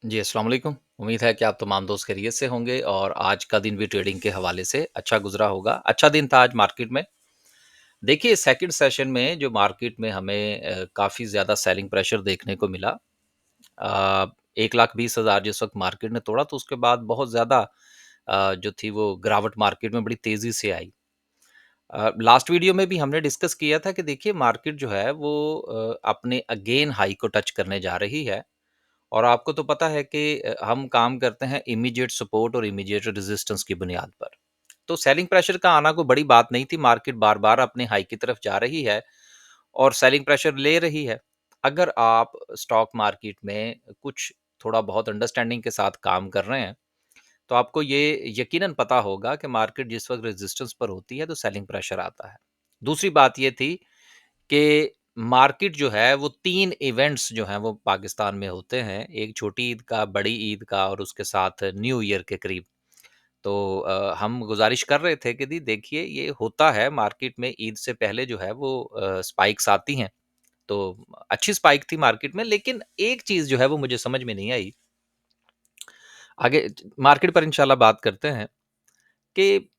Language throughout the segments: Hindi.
जी, अस्सलाम वालेकुम। उम्मीद है कि आप तमाम दोस्त खैरियत से होंगे और आज का दिन भी ट्रेडिंग के हवाले से अच्छा गुज़रा होगा। अच्छा दिन था आज मार्केट में। देखिए सेकंड सेशन में जो मार्केट में हमें काफ़ी ज़्यादा सेलिंग प्रेशर देखने को मिला। 1,20,000 जिस वक़्त मार्केट ने तोड़ा तो उसके बाद बहुत ज़्यादा जो थी वो गिरावट मार्केट में बड़ी तेज़ी से आई। लास्ट वीडियो में भी हमने डिस्कस किया था कि देखिए मार्केट जो है वो अपने अगेन हाई को टच करने जा रही है। और आपको तो पता है कि हम काम करते हैं इमीडिएट सपोर्ट और इमीडिएट रेजिस्टेंस की बुनियाद पर। तो सेलिंग प्रेशर का आना कोई बड़ी बात नहीं थी, मार्केट बार-बार अपने हाई की तरफ जा रही है और सेलिंग प्रेशर ले रही है। अगर आप स्टॉक मार्केट में कुछ थोड़ा बहुत अंडरस्टैंडिंग के साथ काम कर रहे हैं, तो आपको ये यकीनन पता होगा कि मार्केट जिस वक़्त रेजिस्टेंस पर होती है, तो सेलिंग प्रेशर आता है। दूसरी बात ये थी कि मार्केट जो है वो 3 इवेंट्स जो हैं वो पाकिस्तान में होते हैं। एक छोटी ईद का, बड़ी ईद का और उसके साथ न्यू ईयर के करीब। तो हम गुज़ारिश कर रहे थे कि दी देखिए ये होता है मार्केट में ईद से पहले जो है वो स्पाइक्स आती हैं। तो अच्छी स्पाइक थी मार्केट में, लेकिन एक चीज़ जो है वो मुझे समझ में नहीं आई। आगे मार्केट पर इंशाल्लाह बात करते हैं कि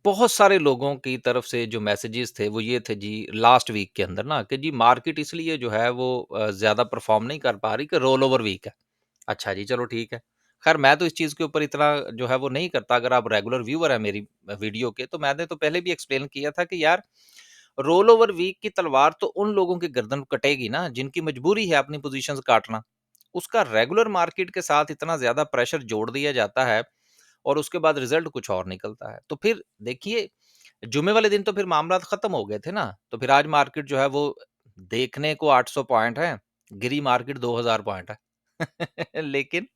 बहुत सारे लोगों की तरफ से जो मैसेजेस थे वो ये थे जी लास्ट वीक के अंदर ना कि जी मार्केट इसलिए जो है वो ज़्यादा परफॉर्म नहीं कर पा रही कि रोल ओवर वीक है। अच्छा जी, चलो ठीक है। खैर मैं तो इस चीज़ के ऊपर इतना जो है वो नहीं करता। अगर आप रेगुलर व्यूअर हैं मेरी वीडियो के, तो मैंने तो पहले भी एक्सप्लेन किया था कि यार रोल ओवर वीक की तलवार तो उन लोगों की गर्दन कटेगी ना जिनकी मजबूरी है अपनी पोजीशंस काटना। उसका रेगुलर मार्केट के साथ इतना ज़्यादा प्रेशर जोड़ दिया जाता है और उसके बाद रिजल्ट कुछ और निकलता है। तो फिर देखिए, जुमे वाले दिन तो फिर मामला खत्म हो गए थे ना, तो फिर आज मार्केट जो है वो देखने को 800 पॉइंट है, गिरी मार्केट 2000 पॉइंट है। लेकिन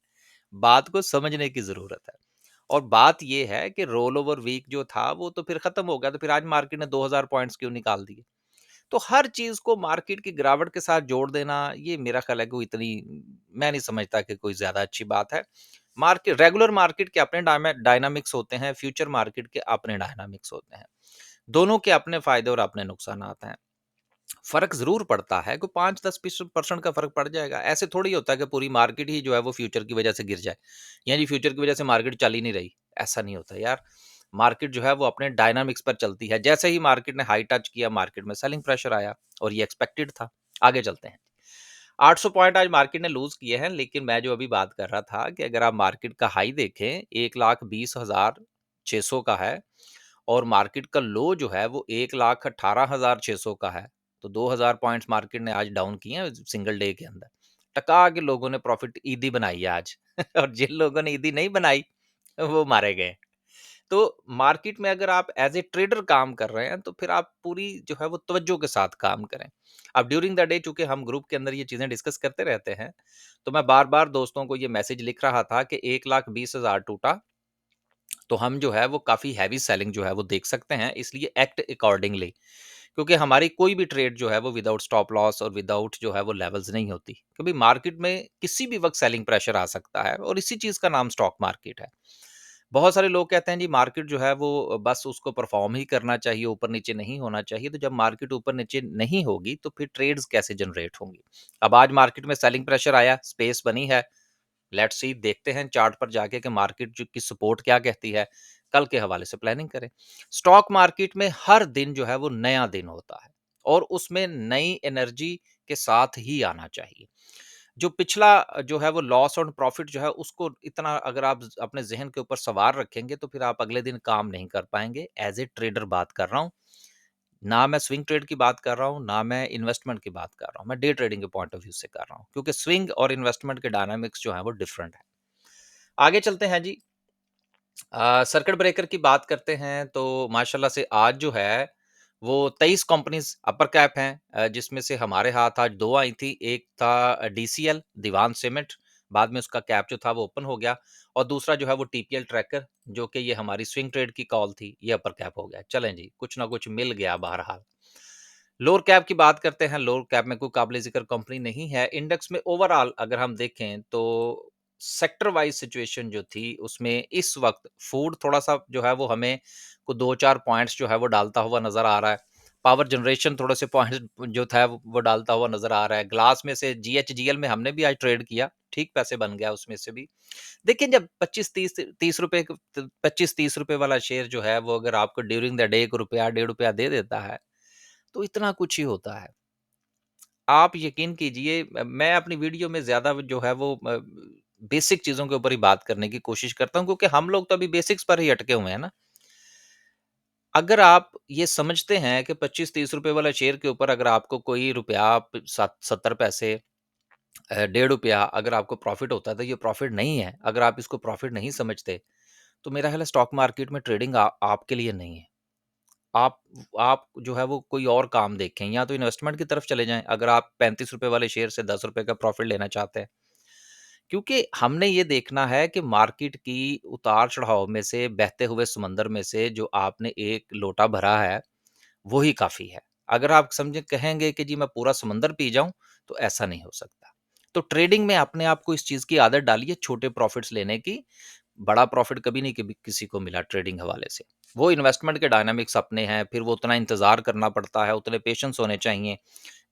बात को समझने की ज़रूरत है और बात ये है कि रोल ओवर वीक जो था वो तो फिर खत्म हो गया, तो फिर आज मार्केट ने 2000 पॉइंट्स क्यों निकाल दिए? तो हर चीज़ को मार्केट की गिरावट के साथ जोड़ देना, ये मेरा ख़्याल है कोई इतनी मैं नहीं समझता कि कोई ज़्यादा अच्छी बात है। मार्केट रेगुलर मार्केट के अपने डायनामिक्स होते हैं, फ्यूचर मार्केट के अपने डायनामिक्स होते हैं। दोनों के अपने फ़ायदे और अपने नुकसानात हैं। फ़र्क ज़रूर पड़ता है, कोई 5-10% का फ़र्क पड़ जाएगा। ऐसे थोड़ी होता है कि पूरी मार्केट ही जो है वो फ्यूचर की वज़ह से गिर जाए। यानी फ्यूचर की वज़ह से मार्केट चल ही नहीं रही, ऐसा नहीं होता यार। मार्केट जो है वो अपने डायनामिक्स पर चलती है। जैसे ही मार्केट ने हाई टच किया, मार्केट में सेलिंग प्रेशर आया और ये एक्सपेक्टेड था। आगे चलते हैं। 800 पॉइंट आज मार्केट ने लूज़ किए हैं, लेकिन मैं जो अभी बात कर रहा था कि अगर आप मार्केट का हाई देखें, 1,20,600 का है और मार्केट का लो जो है वो 1,18,600 का है। तो 2000 पॉइंट्स मार्केट ने आज डाउन किए हैं सिंगल डे के अंदर। टका के लोगों ने प्रॉफिट ईदी बनाई है आज। और जिन लोगों ने ईदी नहीं बनाई, वो मारे गए। तो मार्केट में अगर आप एज ए ट्रेडर काम कर रहे हैं तो फिर आप पूरी जो है वो तवज्जो के साथ काम करें। अब ड्यूरिंग द डे चूंकि हम ग्रुप के अंदर ये चीजें डिस्कस करते रहते हैं, तो मैं बार बार दोस्तों को ये मैसेज लिख रहा था कि 1,20,000 टूटा तो हम जो है वो काफ़ी हैवी सेलिंग जो है वो देख सकते हैं, इसलिए एक्ट अकॉर्डिंगली। क्योंकि हमारी कोई भी ट्रेड जो है वो विदाउट स्टॉप लॉस और विदाउट जो है वो लेवल्स नहीं होती, क्योंकि मार्केट में किसी भी वक्त सेलिंग प्रेशर आ सकता है और इसी चीज़ का नाम स्टॉक मार्केट है। बहुत सारे लोग कहते हैं जी मार्केट जो है वो बस उसको परफॉर्म ही करना चाहिए, ऊपर नीचे नहीं होना चाहिए। तो जब मार्केट ऊपर नीचे नहीं होगी तो फिर ट्रेड्स कैसे जनरेट होंगी? अब आज मार्केट में सेलिंग प्रेशर आया, स्पेस बनी है। लेट्स सी, देखते हैं चार्ट पर जाके कि मार्केट जो की सपोर्ट क्या कहती है। कल के हवाले से प्लानिंग करें। स्टॉक मार्केट में हर दिन जो है वो नया दिन होता है और उसमें नई एनर्जी के साथ ही आना चाहिए। जो पिछला जो है वो लॉस और प्रॉफिट जो है उसको इतना अगर आप अपने ज़हन के ऊपर सवार रखेंगे तो फिर आप अगले दिन काम नहीं कर पाएँगे। एज़ ए ट्रेडर बात कर रहा हूँ, ना मैं स्विंग ट्रेड की बात कर रहा हूँ, ना मैं इन्वेस्टमेंट की बात कर रहा हूँ। मैं डे ट्रेडिंग के पॉइंट ऑफ व्यू से कर रहा हूँ, क्योंकि स्विंग और इन्वेस्टमेंट के डायनामिक्स जो हैं वो डिफरेंट है। आगे चलते हैं जी। सर्किट ब्रेकर की बात करते हैं तो माशाल्लाह से आज जो है वो 23 कंपनीज अपर कैप हैं, जिसमें से हमारे हाथ आज दो आई थी। एक था डीसीएल दीवान सीमेंट, बाद में उसका कैप जो था वो ओपन हो गया। और दूसरा जो है वो टीपीएल ट्रैकर, जो कि ये हमारी स्विंग ट्रेड की कॉल थी, ये अपर कैप हो गया। चलें जी, कुछ ना कुछ मिल गया बहरहाल। लोअर कैप की बात करते हैं। लोअर कैप में कोई काबिल जिक्र कंपनी नहीं है। इंडेक्स में ओवरऑल अगर हम देखें तो सेक्टर वाइज सिचुएशन जो थी उसमें इस वक्त फूड थोड़ा सा जो है वो हमें को दो चार पॉइंट्स जो है वो डालता हुआ नजर आ रहा है। पावर जनरेशन थोड़े से पॉइंट्स जो था वो डालता हुआ नज़र आ रहा है। ग्लास में से जीएचजीएल में हमने भी आज ट्रेड किया, ठीक पैसे बन गया उसमें से भी। देखिए जब 25-30 रुपए 25-30 रुपए वाला शेयर जो है वो अगर आपको ड्यूरिंग द डे ₹1 ₹1.5 दे देता है, तो इतना कुछ ही होता है। आप यकीन कीजिए मैं अपनी वीडियो में ज़्यादा जो है वो बेसिक चीज़ों के ऊपर ही बात करने की कोशिश करता हूँ क्योंकि हम लोग तो अभी बेसिक्स पर ही अटके हुए हैं ना। अगर आप ये समझते हैं कि 25-30 रुपए वाला शेयर के ऊपर अगर आपको कोई रुपया प सत 70 पैसे ₹1.5 अगर आपको प्रॉफ़िट होता है तो ये प्रॉफ़िट नहीं है। अगर आप इसको प्रॉफ़िट नहीं समझते, तो मेरा ख़्याल है स्टॉक मार्केट में ट्रेडिंग आपके लिए नहीं है। आप आप जो है वो कोई और काम देखें या तो इन्वेस्टमेंट की तरफ चले जाएँ अगर आप ₹35 वाले शेयर से ₹10 का प्रॉफ़िट लेना चाहते हैं। क्योंकि हमने ये देखना है कि मार्केट की उतार-चढ़ाव में से, बहते हुए समंदर में से जो आपने एक लोटा भरा है, वो ही काफ़ी है। अगर आप समझे कहेंगे कि जी मैं पूरा समंदर पी जाऊँ, तो ऐसा नहीं हो सकता। तो ट्रेडिंग में अपने आप को इस चीज़ की आदत डालिए छोटे प्रॉफ़िट्स लेने की, बड़ा प्रॉफ़िट कभी नहीं कभी किसी को मिला ट्रेडिंग हवाले से। वो इन्वेस्टमेंट के डायनामिक्स अपने हैं, फिर वो उतना इंतज़ार करना पड़ता है, उतने पेशेंस होने चाहिए।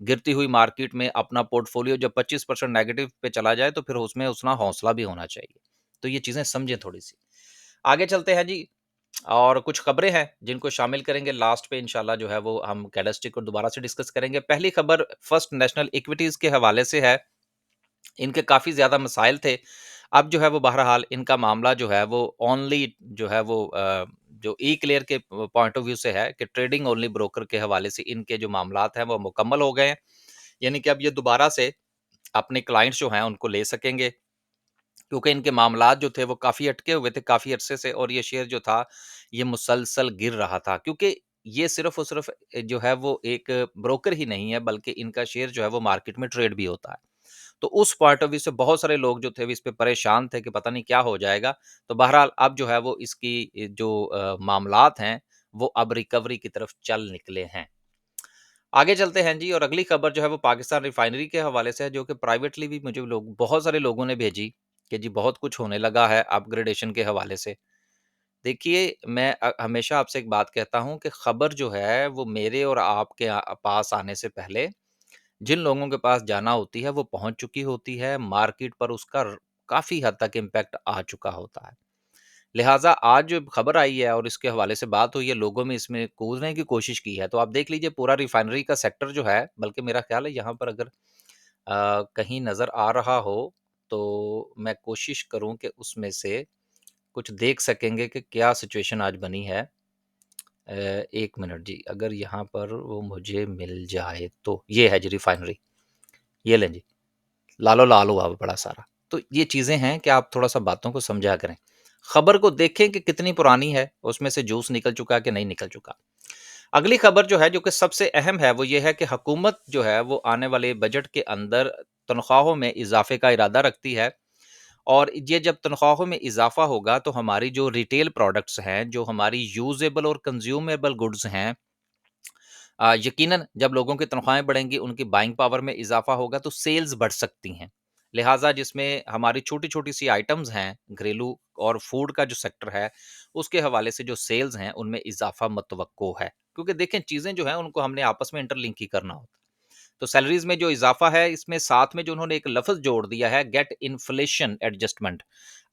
गिरती हुई मार्केट में अपना पोर्टफोलियो जब 25% नेगेटिव पे चला जाए तो फिर उसमें उतना हौसला भी होना चाहिए। तो ये चीज़ें समझें थोड़ी-सी। आगे चलते हैं जी और कुछ खबरें हैं जिनको शामिल करेंगे लास्ट पे इंशाल्लाह जो है वो हम कैंडलस्टिक को दोबारा से डिस्कस करेंगे। पहली खबर फर्स्ट नेशनल इक्विटीज़ के हवाले से है। इनके काफ़ी ज़्यादा मसाइल थे। अब जो है वो बहरहाल इनका मामला जो है वो ओनली जो है वो जो ई क्लियर के पॉइंट ऑफ व्यू से है कि ट्रेडिंग ओनली ब्रोकर के हवाले से इनके जो मामलात हैं वो मुकम्मल हो गए हैं। यानी कि अब ये दोबारा से अपने क्लाइंट्स जो हैं उनको ले सकेंगे क्योंकि इनके मामलात जो थे वो काफ़ी अटके हुए थे काफ़ी अरसे से और ये शेयर जो था ये मुसलसल गिर रहा था क्योंकि ये सिर्फ़ और सिर्फ़ जो है वो एक ब्रोकर ही नहीं है बल्कि इनका शेयर जो है वो मार्केट में ट्रेड भी होता है। तो उस पॉइंट ऑफ व्यू से बहुत सारे लोग जो थे वो इस पे परेशान थे कि पता नहीं क्या हो जाएगा। तो बहरहाल अब जो है वो इसकी जो मामलात हैं वो अब रिकवरी की तरफ चल निकले हैं। आगे चलते हैं जी और अगली खबर जो है वो पाकिस्तान रिफाइनरी के हवाले से है जो कि प्राइवेटली भी मुझे लोग बहुत सारे लोगों ने भेजी कि जी बहुत कुछ होने लगा है अपग्रेडेशन के हवाले से। देखिए मैं हमेशा आपसे एक बात कहता हूँ कि खबर जो है वो मेरे और आपके पास आने से पहले जिन लोगों के पास जाना होती है वो पहुंच चुकी होती है मार्केट पर उसका काफ़ी हद तक इम्पैक्ट आ चुका होता है। लिहाजा आज जो खबर आई है और इसके हवाले से बात हुई है, लोगों में इसमें कूदने की कोशिश की है। तो आप देख लीजिए पूरा रिफाइनरी का सेक्टर जो है, बल्कि मेरा ख़्याल है यहाँ पर अगर कहीं नज़र आ रहा हो, तो मैं कोशिश करूँ कि उसमें से कुछ देख सकेंगे कि क्या सिचुएशन आज बनी है। 1 मिनट जी, अगर यहाँ पर वो मुझे मिल जाए तो, ये है जी रिफाइनरी, ये लें जी, लालो-लाल हुआ हुआ बड़ा सारा। तो ये चीज़ें हैं कि आप थोड़ा-सा बातों को समझा करें। खबर को देखें कि कितनी पुरानी है, उसमें से जूस निकल चुका है कि नहीं निकल चुका। अगली खबर जो है, जो कि सबसे अहम है, वो ये है कि हुकूमत जो है, वो आने वाले बजट के अंदर तनख्वाहों में इज़ाफ़े का इरादा रखती है और ये जब तनख्वाहों में इज़ाफ़ा होगा, तो हमारी जो रिटेल प्रोडक्ट्स हैं, जो हमारी यूज़ेबल और कंज़्यूमेबल गुड्स हैं यकीनन जब लोगों की तनख्वाहें बढ़ेंगी, उनकी बाइंग पावर में इज़ाफ़ा होगा, तो सेल्स बढ़ सकती हैं। लिहाज़ा जिसमें हमारी छोटी-छोटी सी आइटम्स हैं, घरेलू और फूड का जो सेक्टर है, उसके हवाले से जो सेल्स हैं, उनमें इज़ाफ़ा मतवक्को है। क्योंकि देखें, चीज़ें जो हैं, उनको हमने आपस में इंटरलिंक ही करना होता है। तो सैलरीज़ में जो इज़ाफ़ा है, इसमें साथ में जो उन्होंने एक लफ़्ज़ जोड़ दिया है, गेट इन्फ्लेशन एडजस्टमेंट।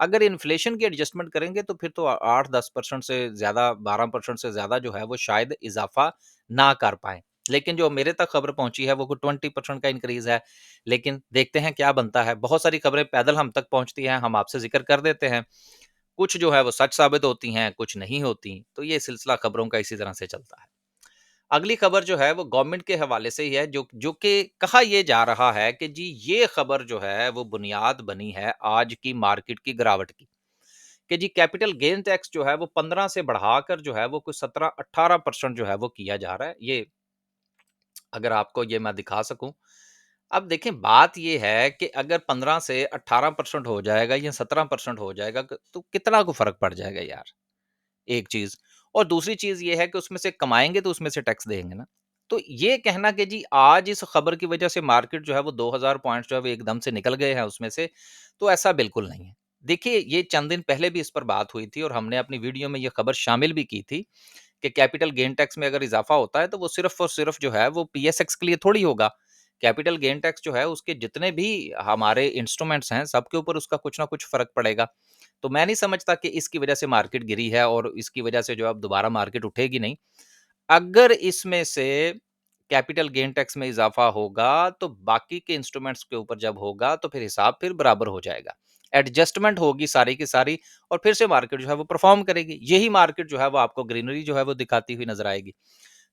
अगर इन्फ्लेशन की एडजस्टमेंट करेंगे, तो फिर तो 8-10% से ज़्यादा, 12% से ज़्यादा जो है, वो शायद इज़ाफ़ा ना कर पाएँ। लेकिन जो मेरे तक खबर पहुँची है, वो कोई 20% का इंक्रीज़ है। लेकिन देखते हैं क्या बनता है। बहुत सारी खबरें पैदल हम तक पहुँचती हैं, हम आपसे ज़िक्र कर देते हैं। कुछ जो है, वो सच साबित होती हैं, कुछ नहीं होती। तो ये सिलसिला खबरों का इसी तरह से चलता है। अगली खबर जो है वो गवर्नमेंट के हवाले से ही है जो जो कि कहा ये जा रहा है कि जी ये खबर जो है वो बुनियाद बनी है आज की मार्केट की गिरावट की कि जी कैपिटल गेन टैक्स जो है वो 15 से बढ़ाकर जो है वो कुछ 17-18% जो है वो किया जा रहा है। ये अगर आपको ये मैं दिखा सकूं। अब देखें बात ये है कि अगर 15 से 18% हो जाएगा या 17% हो जाएगा तो कितना को फर्क पड़ जाएगा यार। एक चीज़ और दूसरी चीज़ ये है कि उसमें से कमाएँगे तो उसमें से टैक्स देंगे ना। तो ये कहना कि जी आज इस खबर की वजह से मार्केट जो है वो 2000 पॉइंट्स जो है वो एकदम से निकल गए हैं उसमें से, तो ऐसा बिल्कुल नहीं है। देखिए ये चंद दिन पहले भी इस पर बात हुई थी और हमने अपनी वीडियो में ये खबर शामिल भी की थी कि कैपिटल गेन टैक्स में अगर इज़ाफ़ा होता है तो वो सिर्फ़ और सिर्फ़ जो है वो पीएसएक्स के लिए थोड़ी होगा। कैपिटल गेन टैक्स जो है उसके जितने भी हमारे इंस्ट्रूमेंट्स हैं, सबके ऊपर उसका कुछ ना कुछ फ़र्क पड़ेगा। तो मैं नहीं समझता कि इसकी वजह से मार्केट गिरी है और इसकी वजह से जो अब दोबारा मार्केट उठेगी नहीं। अगर इसमें से कैपिटल गेन टैक्स में इज़ाफ़ा होगा, तो बाकी के इंस्ट्रूमेंट्स के ऊपर जब होगा, तो फिर हिसाब फिर बराबर हो जाएगा। एडजस्टमेंट होगी सारी की सारी और फिर से मार्केट जो है वो परफ़ॉर्म करेगी। यही मार्केट जो है वो आपको ग्रीनरी जो है वो दिखाती हुई नज़र आएगी।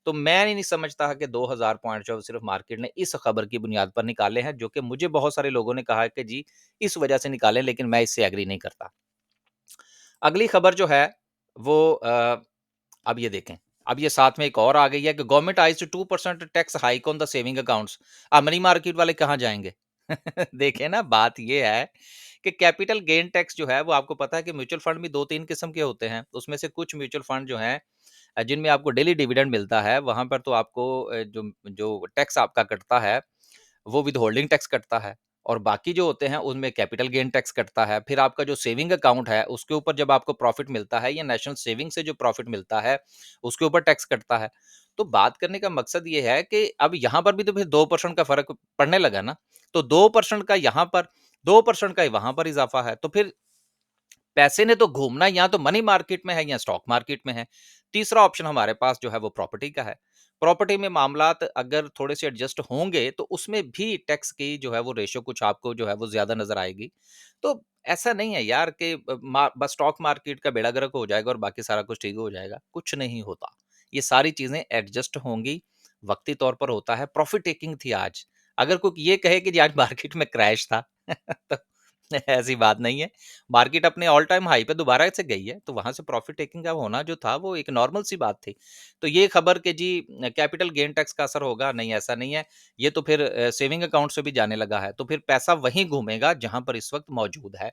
तो मैं नहीं समझता कि 2000 पॉइंट जो सिर्फ़ मार्केट ने इस खबर की बुनियाद पर निकाले हैं, जो कि मुझे बहुत सारे लोगों ने कहा है कि जी, इस वजह से निकाले, लेकिन मैं इससे एग्री नहीं करता। अगली खबर जो है वो अब ये देखें, अब ये साथ में एक और आ गई है कि government eyes to 2% tax hike on the saving accounts. अब मनी मार्केट वाले कहाँ जाएँगे? देखें ना, बात ये है कि कैपिटल गेन टैक्स जो है वो आपको पता है कि म्यूचुअल फंड भी 2-3 किस्म के होते हैं। उसमें से कुछ म्यूचुअल फंड जो हैं जिनमें आपको डेली डिविडेंड मिलता है, वहाँ पर तो आपको जो जो टैक्स आपका कटता है वो विथहोल्डिंग टैक्स कटता है और बाकी जो होते हैं उनमें कैपिटल गेन टैक्स कटता है। फिर आपका जो सेविंग अकाउंट है उसके ऊपर जब आपको प्रॉफिट मिलता है या नेशनल सेविंग से जो प्रॉफिट मिलता है उसके ऊपर टैक्स कटता है। तो बात करने का मकसद ये है कि अब यहाँ पर भी तो फिर 2% का फ़र्क पड़ने लगा ना। तो 2% का यहाँ पर, 2% का वहाँ पर इज़ाफ़ा है। तो फिर पैसे ने तो घूमना या तो मनी मार्केट में है या स्टॉक मार्केट में है। तीसरा ऑप्शन हमारे पास जो है वो प्रॉपर्टी का है। प्रॉपर्टी में मामलात अगर थोड़े से एडजस्ट होंगे तो उसमें भी टैक्स की जो है वो रेशियो कुछ आपको जो है वो ज़्यादा नज़र आएगी। तो ऐसा नहीं है यार कि बस स्टॉक मार्केट का बेड़ा गर्क हो जाएगा और बाकी सारा कुछ ठीक हो जाएगा, कुछ नहीं होता। ये सारी चीज़ें एडजस्ट होंगी, वक़्ती तौर पर होता है। प्रॉफ़िट टेकिंग थी आज। अगर कोई ये कहे कि जी आज मार्केट में क्रैश था तो ऐसी बात नहीं है। मार्केट अपने ऑल टाइम हाई पे दोबारा से गई है, तो वहाँ से प्रॉफ़िट टेकिंग का होना जो था वो एक नॉर्मल सी बात थी। तो ये खबर कि जी कैपिटल गेन टैक्स का असर होगा, नहीं ऐसा नहीं है। ये तो फिर सेविंग अकाउंट से भी जाने लगा है, तो फिर पैसा वहीं घूमेगा जहाँ पर इस वक़्त मौजूद है।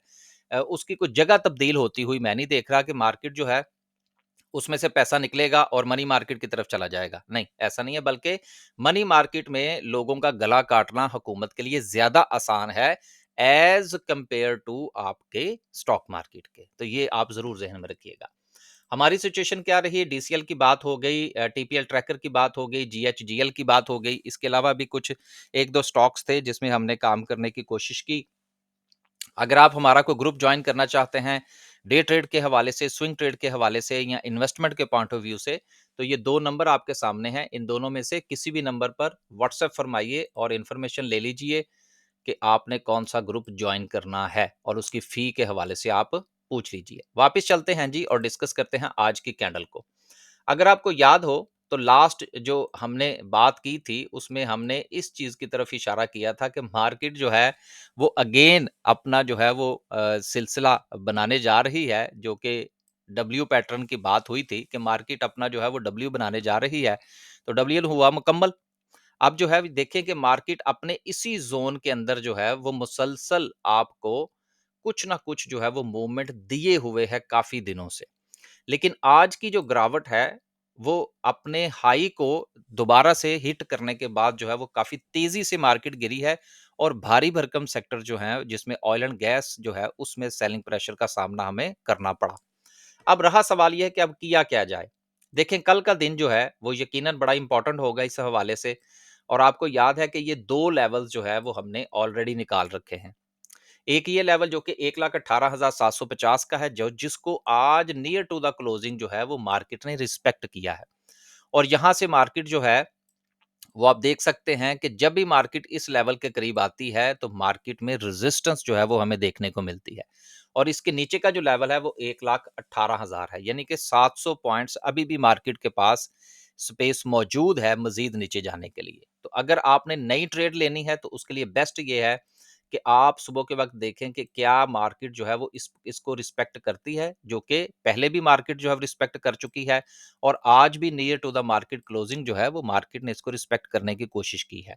उसकी कुछ जगह तब्दील होती हुई मैं नहीं देख रहा कि मार्केट जो है उसमें से पैसा निकलेगा और मनी मार्केट की तरफ चला जाएगा। नहीं, ऐसा नहीं है, बल्कि मनी मार्केट में लोगों का गला काटना हुकूमत के लिए ज़्यादा आसान है एज़ कंपेयर टू आपके स्टॉक मार्केट के। तो ये आप ज़रूर ज़हन में रखिएगा। हमारी सिचुएशन क्या रही? डीसीएल की बात हो गई, टीपीएल ट्रैकर की बात हो गई, जीएचजीएल की बात हो गई। इसके अलावा भी कुछ 1-2 स्टॉक्स थे जिसमें हमने काम करने की कोशिश की। अगर आप हमारा कोई ग्रुप जॉइन करना चाहते हैं, डे ट्रेड के हवाले से, स्विंग ट्रेड के हवाले से या इन्वेस्टमेंट के पॉइंट ऑफ व्यू से, तो ये 2 नंबर आपके सामने हैं। इन दोनों में से किसी भी नंबर पर व्हाट्सएप फरमाइए और इन्फॉर्मेशन ले लीजिए कि आपने कौन-सा ग्रुप जॉइन करना है और उसकी फ़ी के हवाले से आप पूछ लीजिए। वापस चलते हैं जी और डिस्कस करते हैं आज की कैंडल को। अगर आपको याद हो तो लास्ट जो हमने बात की थी उसमें हमने इस चीज की तरफ इशारा किया था कि मार्केट जो है वो अगेन अपना जो है वो सिलसिला बनाने जा रही है, जो कि डब्ल्यू पैटर्न की बात हुई थी कि मार्केट अपना जो है वो डब्ल्यू बनाने जा रही है। तो डब्ल्यू हुआ मुकम्मल। अब जो है देखें कि मार्केट अपने इसी जोन के अंदर जो है वो मुसलसल आपको कुछ ना कुछ जो है वो मूवमेंट दिए हुए है काफी दिनों से। लेकिन आज की जो गिरावट है, वो अपने हाई को दोबारा से हिट करने के बाद जो है वो काफ़ी तेज़ी से मार्केट गिरी है और भारी भरकम सेक्टर जो हैं, जिसमें ऑयल एंड गैस जो है, उसमें सेलिंग प्रेशर का सामना हमें करना पड़ा। अब रहा सवाल ये है कि अब किया क्या जाए? देखें, कल का दिन जो है, वो यकीनन बड़ा इम्पोर्टेंट होगा इस हवाले से और आपको याद है कि ये 2 लेवल्स जो है, वो हमने ऑलरेडी निकाल रखे हैं। एक ये लेवल जो कि 1,18,750 का है, जो जिसको आज नियर टू द क्लोजिंग जो है वो मार्केट ने रिस्पेक्ट किया है और यहां से मार्केट जो है वो आप देख सकते हैं कि जब भी मार्केट इस लेवल के करीब आती है तो मार्केट में रेजिस्टेंस जो है वो हमें देखने को मिलती है और इसके नीचे का जो लेवल है वो 1,18,000 है, यानी कि 700 पॉइंट्स अभी भी मार्केट के पास स्पेस मौजूद है मजीद नीचे जाने के लिए। तो अगर आपने नई ट्रेड लेनी है तो उसके लिए बेस्ट ये है कि आप सुबह के वक्त देखें कि क्या मार्केट जो है वो इसको रिस्पेक्ट करती है, जो कि पहले भी मार्केट जो है रिस्पेक्ट कर चुकी है और आज भी near to the market closing जो है वो मार्केट ने इसको रिस्पेक्ट करने की कोशिश की है।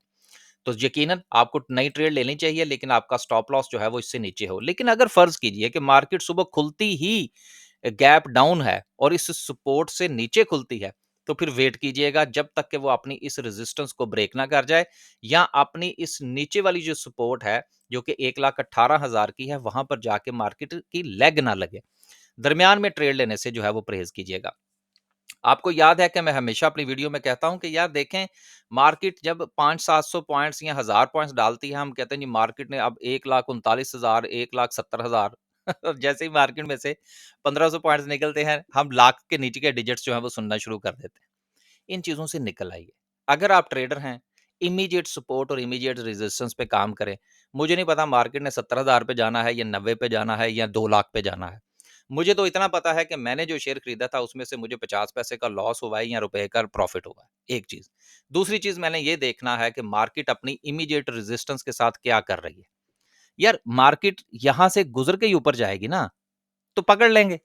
तो यकीनन आपको नई ट्रेड लेनी चाहिए, लेकिन आपका स्टॉप लॉस जो है वो इससे नीचे हो। लेकिन अगर फर्ज कीजिए कि मार्केट सुबह खुलती ही गैप डाउन है और इस सपोर्ट से नीचे खुलती है, तो फिर वेट कीजिएगा जब तक कि वो अपनी इस रेजिस्टेंस को ब्रेक ना कर जाए या अपनी इस नीचे वाली जो सपोर्ट है, जो कि 1,18,000 की है, वहां पर जाके मार्केट की लेग ना लगे। दरमियान में ट्रेड लेने से जो है वो परहेज कीजिएगा। आपको याद है कि मैं हमेशा अपनी वीडियो में कहता हूँ कि यार देखें, मार्केट जब 500-700 पॉइंट्स या 1000 पॉइंट्स डालती है, हम कहते हैं जी मार्केट ने अब 1,39,000, 1,70,000 और जैसे ही मार्केट में से 1500 पॉइंट्स निकलते हैं, हम लाख के नीचे के डिजिट्स जो हैं वो सुनना शुरू कर देते हैं। इन चीज़ों से निकल आइए। अगर आप ट्रेडर हैं, इमीडिएट सपोर्ट और इमीडिएट रेजिस्टेंस पे काम करें। मुझे नहीं पता मार्केट ने 70,000 पे जाना है या 90 पे जाना है या 2 लाख पे जाना है। मुझे तो इतना पता है कि मैंने जो शेयर खरीदा था उसमें से मुझे 50 पैसे का लॉस हुआ है या रुपए का प्रॉफिट हुआ है, एक चीज़। दूसरी चीज़ मैंने ये देखना है कि मार्केट अपनी इमीडिएट रेजिस्टेंस के साथ क्या कर रही है। यार मार्केट यहाँ से गुज़र के ही ऊपर जाएगी ना, तो पकड़ लेंगे।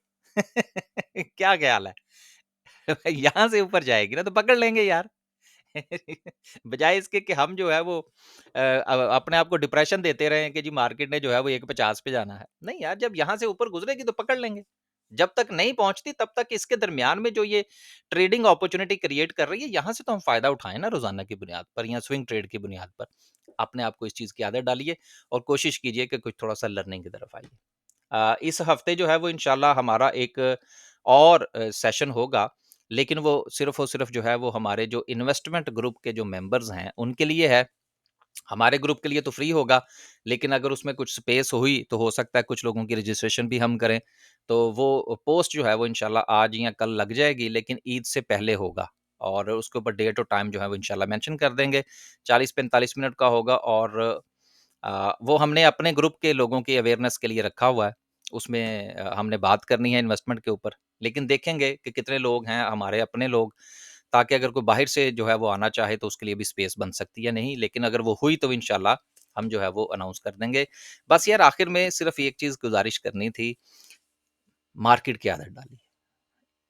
क्या ख़्याल है? यहाँ से ऊपर जाएगी ना तो पकड़ लेंगे यार। बजाय इसके कि हम जो है वो अपने आप को डिप्रेशन देते रहें कि जी मार्केट ने जो है वो 150 पे जाना है। नहीं यार, जब यहाँ से ऊपर गुज़रेगी तो पकड़ लेंगे। जब तक नहीं पहुँचती तब तक इसके दरमियान में जो ये ट्रेडिंग अपॉर्च्युनिटी क्रिएट कर रही है, यहाँ से तो हम फ़ायदा उठाएँ ना रोज़ाना की बुनियाद पर या स्विंग ट्रेड की बुनियाद पर। अपने आप को इस चीज़ की आदत डालिए और कोशिश कीजिए कि कुछ थोड़ा-सा लर्निंग की तरफ आइए। इस हफ्ते जो है वो इंशाल्लाह हमारा एक और सेशन होगा, लेकिन वो सिर्फ़ और सिर्फ़ जो है वो हमारे जो इन्वेस्टमेंट ग्रुप के जो मेंबर्स हैं, उनके लिए है। हमारे ग्रुप के लिए तो फ्री होगा, लेकिन अगर उसमें कुछ स्पेस हुई, तो हो सकता है कुछ लोगों की रजिस्ट्रेशन भी हम करें। तो वो पोस्ट जो है वो इंशाल्लाह आज या कल लग जाएगी, लेकिन ईद से पहले होगा और उसके ऊपर डेट और टाइम जो है वो इंशाल्लाह मेंशन कर देंगे। 40-45 मिनट का होगा और वो हमने अपने ग्रुप के लोगों की अवेयरनेस के लिए रखा हुआ है। उसमें हमने बात करनी है इन्वेस्टमेंट के ऊपर, लेकिन देखेंगे कि कितने लोग हैं हमारे अपने लोग, ताकि अगर कोई बाहर से जो है वो आना चाहे तो उसके लिए भी स्पेस बन सकती है या नहीं, लेकिन अगर वो हुई तो इंशाल्लाह हम जो है वो अनाउंस कर देंगे। बस यार आखिर में सिर्फ़ एक चीज़ गुज़ारिश करनी थी, मार्केट की आदत डालिए।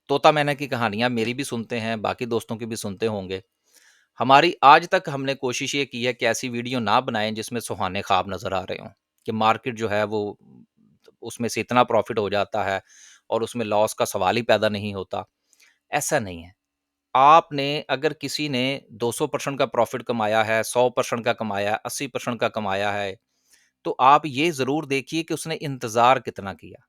तोता मैना की कहानियाँ मेरी भी सुनते हैं, बाकी दोस्तों की भी सुनते होंगे। हमारी आज तक हमने कोशिश ये की है कि ऐसी वीडियो ना बनाएँ जिसमें सुहाने ख्वाब नज़र आ रहे हों, कि मार्केट जो है वो उसमें से इतना प्रॉफ़िट हो जाता है और उसमें लॉस का सवाल ही पैदा नहीं होता। ऐसा नहीं है। आपने अगर किसी ने 200% का प्रॉफ़िट कमाया है, 100% का कमाया है, 80% का कमाया है, तो आप ये ज़रूर देखिए कि उसने इंतज़ार कितना किया।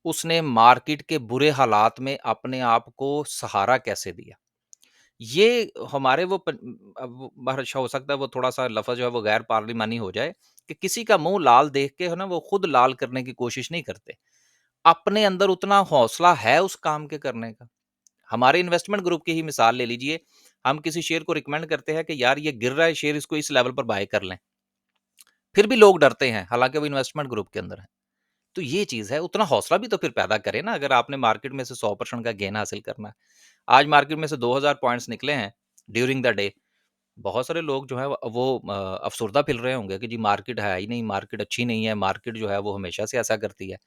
उसने मार्केट के बुरे हालात में अपने आप को सहारा कैसे दिया। ये हमारे वो अब बारिश हो सकता है वो थोड़ा-सा लफ़्ज़ जो है वो गैर पार्लिमानी हो जाए कि किसी का मुँह लाल देख के है ना वो खुद लाल करने की कोशिश नहीं करते। अपने अंदर उतना हौसला है उस काम के करने का। हमारे इन्वेस्टमेंट ग्रुप की ही मिसाल ले लीजिए। हम किसी शेयर को रिकमेंड करते हैं कि यार ये गिर रहा है शेयर, इसको इस लेवल पर बाय कर लें। फिर भी लोग डरते हैं, हालाँकि वो इन्वेस्टमेंट ग्रुप के अंदर है। तो ये चीज़ है, उतना हौसला भी तो फिर पैदा करें ना अगर आपने मार्केट में से 100% का गेन हासिल करना है। आज मार्केट में से 2000 पॉइंट्स निकले हैं ड्यूरिंग द डे। बहुत सारे लोग जो है वो अफ़सुर्दा फ़ील रहे होंगे कि जी मार्केट है ही नहीं, मार्केट अच्छी नहीं है, मार्केट जो है वो हमेशा से ऐसा करती है।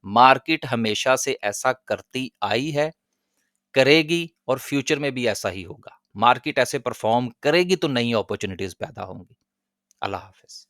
मार्केट हमेशा से ऐसा करती आई है, करेगी और फ्यूचर में भी ऐसा ही होगा। मार्केट ऐसे परफ़ॉर्म करेगी तो नई अपॉर्च्युनिटीज़ पैदा होंगी। अल्लाह हाफ़िज़।